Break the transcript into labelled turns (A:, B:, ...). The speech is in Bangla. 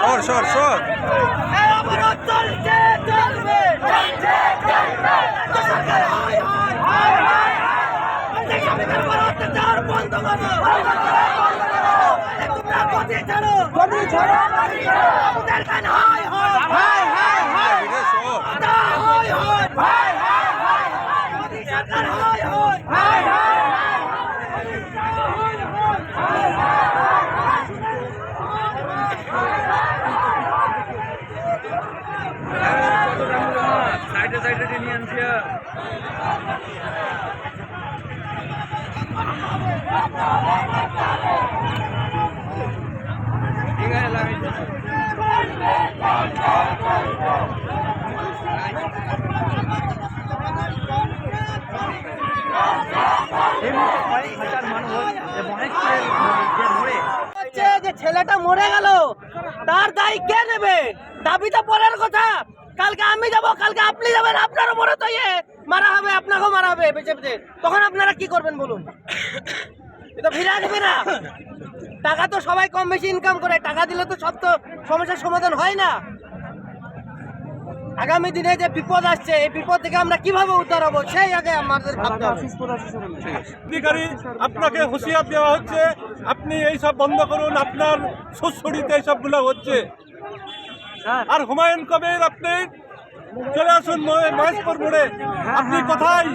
A: সর সর
B: সাইডে সাইডে নিয়ে আনছি ঠিক আছে লাগাইতেছি
C: যে ছেলেটা মরে গেল তার দায় কে নেবে? দাবিটা পরের কথা। কালকে আমি যাব, কালকে আপনি যাবেন, আপনারও মরে তো মারা হবে, আপনাকেও মারা হবে বেঁচে বেঁচে। তখন আপনারা কি করবেন বলুন? এটা ফিরে আসবে না। টাকা তো সবাই কম বেশি ইনকাম করে, টাকা দিলে তো সব তো সমস্যার সমাধান হয় না। আগামী দিনে যে বিপদ আসছে, এই বিপদ থেকে আমরা কিভাবে উদ্ধার হবো সেই আগে আমাদের ভাবতে হবে।
A: অধিকারী আপনাকে হুঁশিয়ার দেওয়া হচ্ছে, আপনি এইসব বন্ধ করুন, আপনার সুড়সুড়িতে এইসবগুলো হচ্ছে। আর হুমায়ুন কবির আপনি চলে আসুন মহেশপুর মোড়ে। আপনি কোথায়?